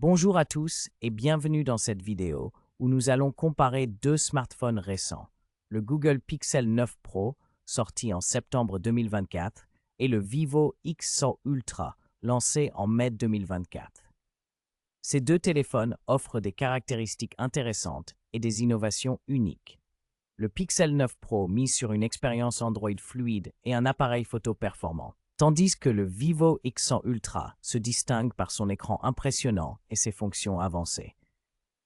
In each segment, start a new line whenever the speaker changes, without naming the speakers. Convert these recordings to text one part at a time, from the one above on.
Bonjour à tous et bienvenue dans cette vidéo où nous allons comparer deux smartphones récents, le Google Pixel 9 Pro, sorti en septembre 2024, et le Vivo X100 Ultra, lancé en mai 2024. Ces deux téléphones offrent des caractéristiques intéressantes et des innovations uniques. Le Pixel 9 Pro mise sur une expérience Android fluide et un appareil photo performant, tandis que le Vivo X100 Ultra se distingue par son écran impressionnant et ses fonctions avancées.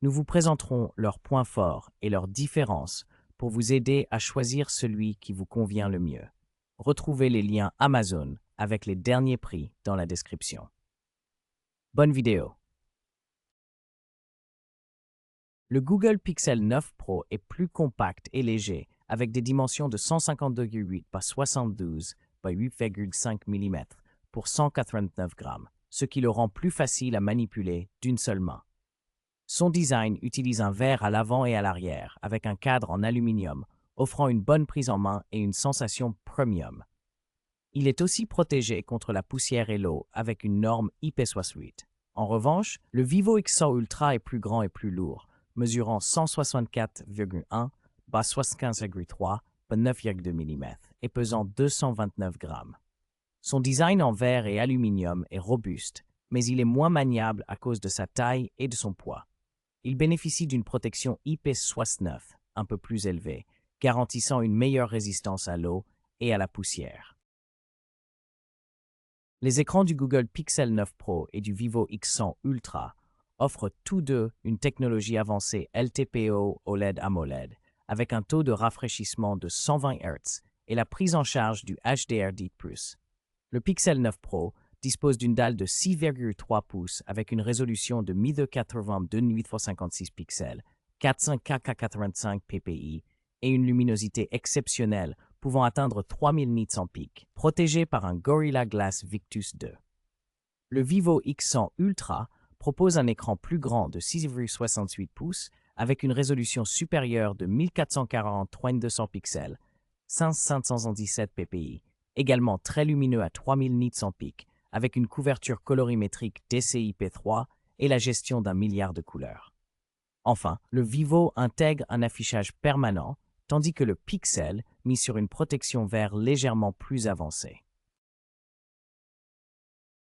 Nous vous présenterons leurs points forts et leurs différences pour vous aider à choisir celui qui vous convient le mieux. Retrouvez les liens Amazon avec les derniers prix dans la description. Bonne vidéo! Le Google Pixel 9 Pro est plus compact et léger, avec des dimensions de 152,8 par 72 par 8,5 mm pour 189 grammes, ce qui le rend plus facile à manipuler d'une seule main. Son design utilise un verre à l'avant et à l'arrière, avec un cadre en aluminium, offrant une bonne prise en main et une sensation premium. Il est aussi protégé contre la poussière et l'eau avec une norme IP68. En revanche, le Vivo X100 Ultra est plus grand et plus lourd, mesurant 164,1 par 75,3 par 9,2 mm et pesant 229 grammes. Son design en verre et aluminium est robuste, mais il est moins maniable à cause de sa taille et de son poids. Il bénéficie d'une protection IP69, un peu plus élevée, garantissant une meilleure résistance à l'eau et à la poussière. Les écrans du Google Pixel 9 Pro et du Vivo X100 Ultra offrent tous deux une technologie avancée LTPO OLED AMOLED avec un taux de rafraîchissement de 120 Hz et la prise en charge du HDR10+. Le Pixel 9 Pro dispose d'une dalle de 6,3 pouces avec une résolution de 1280x2856 pixels, 400 ppi et une luminosité exceptionnelle pouvant atteindre 3000 nits en pic, protégé par un Gorilla Glass Victus 2. Le Vivo X100 Ultra propose un écran plus grand de 6,68 pouces avec une résolution supérieure de 1440x200 pixels, 5517 ppi, également très lumineux à 3000 nits en pic, avec une couverture colorimétrique DCI-P3 et la gestion d'un milliard de couleurs. Enfin, le Vivo intègre un affichage permanent, tandis que le Pixel mis sur une protection verre légèrement plus avancée.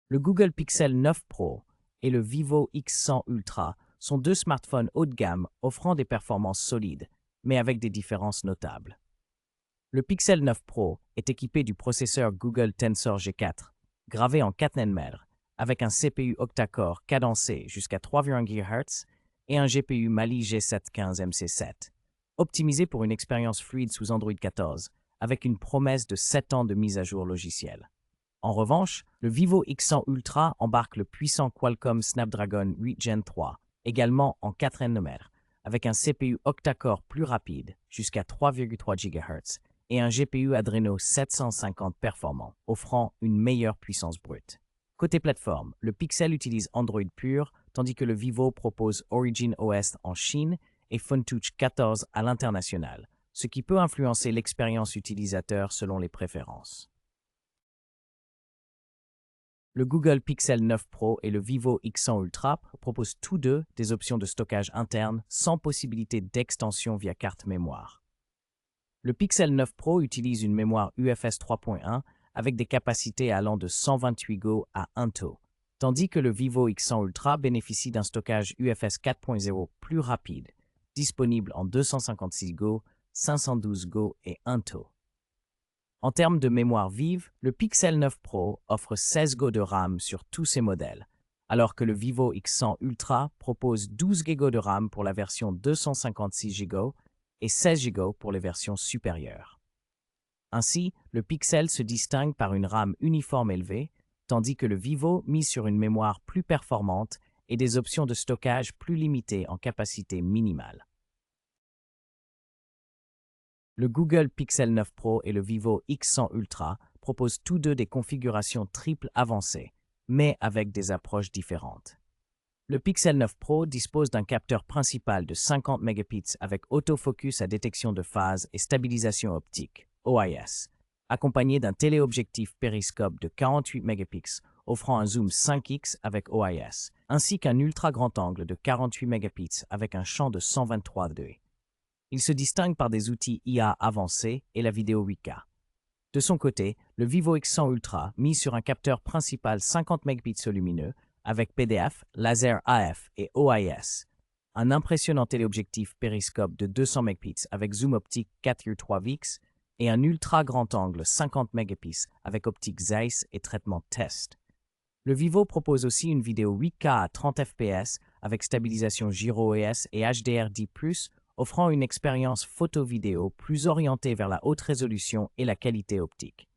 Le Google Pixel 9 Pro et le Vivo X100 Ultra sont deux smartphones haut de gamme offrant des performances solides, mais avec des différences notables. Le Pixel 9 Pro est équipé du processeur Google Tensor G4, gravé en 4 nm, avec un CPU octa-core cadencé jusqu'à 3,1 GHz et un GPU Mali G715MC7, optimisé pour une expérience fluide sous Android 14, avec une promesse de 7 ans de mise à jour logicielle. En revanche, le Vivo X100 Ultra embarque le puissant Qualcomm Snapdragon 8 Gen 3, également en 4 nm, avec un CPU octa-core plus rapide, jusqu'à 3,3 GHz, et un GPU Adreno 750 performant, offrant une meilleure puissance brute. Côté plateforme, le Pixel utilise Android pur, tandis que le Vivo propose Origin OS en Chine et Funtouch 14 à l'international, ce qui peut influencer l'expérience utilisateur selon les préférences. Le Google Pixel 9 Pro et le Vivo X100 Ultra proposent tous deux des options de stockage interne sans possibilité d'extension via carte mémoire. Le Pixel 9 Pro utilise une mémoire UFS 3.1 avec des capacités allant de 128 Go à 1 TB, tandis que le Vivo X100 Ultra bénéficie d'un stockage UFS 4.0 plus rapide, disponible en 256 Go, 512 Go et 1 TB. En termes de mémoire vive, le Pixel 9 Pro offre 16 Go de RAM sur tous ses modèles, alors que le Vivo X100 Ultra propose 12 Go de RAM pour la version 256 Go et 16 Go pour les versions supérieures. Ainsi, le Pixel se distingue par une RAM uniforme élevée, tandis que le Vivo mise sur une mémoire plus performante et des options de stockage plus limitées en capacité minimale. Le Google Pixel 9 Pro et le Vivo X100 Ultra proposent tous deux des configurations triples avancées, mais avec des approches différentes. Le Pixel 9 Pro dispose d'un capteur principal de 50 mégapixels avec autofocus à détection de phase et stabilisation optique, OIS, accompagné d'un téléobjectif périscope de 48 mégapixels offrant un zoom 5x avec OIS, ainsi qu'un ultra grand angle de 48 mégapixels avec un champ de 123 degrés. Il se distingue par des outils IA avancés et la vidéo 8K. De son côté, le Vivo X100 Ultra mise sur un capteur principal 50 mégapixels lumineux avec PDF, laser AF et OIS, un impressionnant téléobjectif périscope de 200 mégapixels avec zoom optique 4x3x et un ultra grand angle 50 mégapixels avec optique Zeiss et traitement test. Le Vivo propose aussi une vidéo 8K à 30 fps avec stabilisation gyro-OIS et HDR10+, offrant une expérience photo-vidéo plus orientée vers la haute résolution et la qualité optique.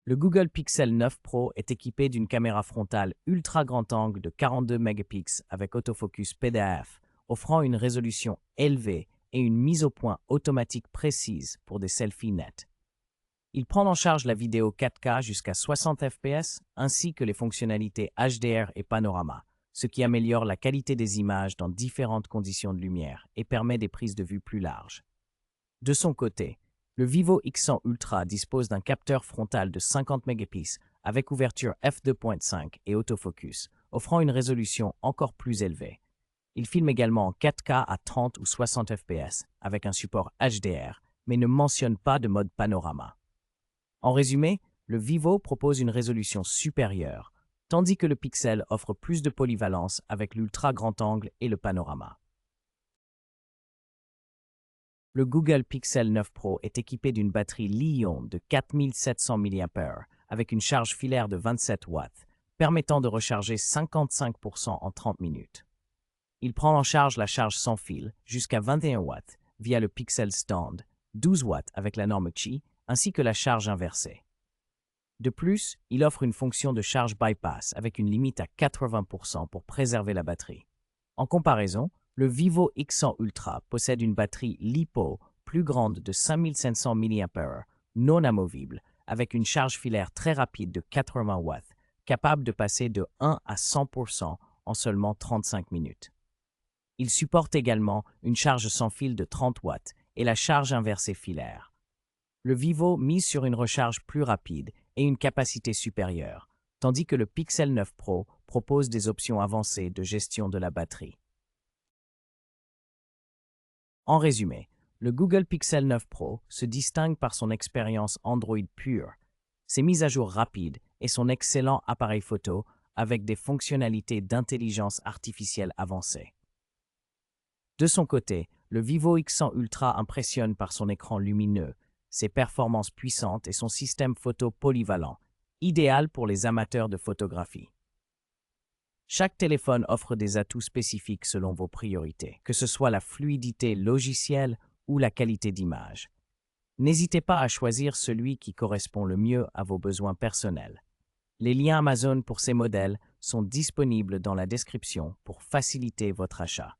Le Google Pixel 9 Pro est équipé d'une caméra frontale ultra grand angle de 42 mégapixels avec autofocus PDF, offrant une résolution élevée et une mise au point automatique précise pour des selfies nets. Il prend en charge la vidéo 4K jusqu'à 60 fps ainsi que les fonctionnalités HDR et panorama, ce qui améliore la qualité des images dans différentes conditions de lumière et permet des prises de vue plus larges. De son côté, le Vivo X100 Ultra dispose d'un capteur frontal de 50 mégapixels avec ouverture f2.5 et autofocus, offrant une résolution encore plus élevée. Il filme également en 4K à 30 ou 60 fps avec un support HDR, mais ne mentionne pas de mode panorama. En résumé, le Vivo propose une résolution supérieure, tandis que le Pixel offre plus de polyvalence avec l'ultra grand angle et le panorama. Le Google Pixel 9 Pro est équipé d'une batterie Li-ion de 4700 mAh avec une charge filaire de 27 watts, permettant de recharger 55% en 30 minutes. Il prend en charge la charge sans fil jusqu'à 21 watts via le Pixel Stand, 12 watts avec la norme Qi, ainsi que la charge inversée. De plus, il offre une fonction de charge bypass avec une limite à 80% pour préserver la batterie. En comparaison, le Vivo X100 Ultra possède une batterie LiPo plus grande de 5500 mAh, non amovible, avec une charge filaire très rapide de 80 watts, capable de passer de 1 à 100% en seulement 35 minutes. Il supporte également une charge sans fil de 30 watts et la charge inversée filaire. Le Vivo mise sur une recharge plus rapide et une capacité supérieure, tandis que le Pixel 9 Pro propose des options avancées de gestion de la batterie. En résumé, le Google Pixel 9 Pro se distingue par son expérience Android pure, ses mises à jour rapides et son excellent appareil photo avec des fonctionnalités d'intelligence artificielle avancées. De son côté, le Vivo X100 Ultra impressionne par son écran lumineux, ses performances puissantes et son système photo polyvalent, idéal pour les amateurs de photographie. Chaque téléphone offre des atouts spécifiques selon vos priorités, que ce soit la fluidité logicielle ou la qualité d'image. N'hésitez pas à choisir celui qui correspond le mieux à vos besoins personnels. Les liens Amazon pour ces modèles sont disponibles dans la description pour faciliter votre achat.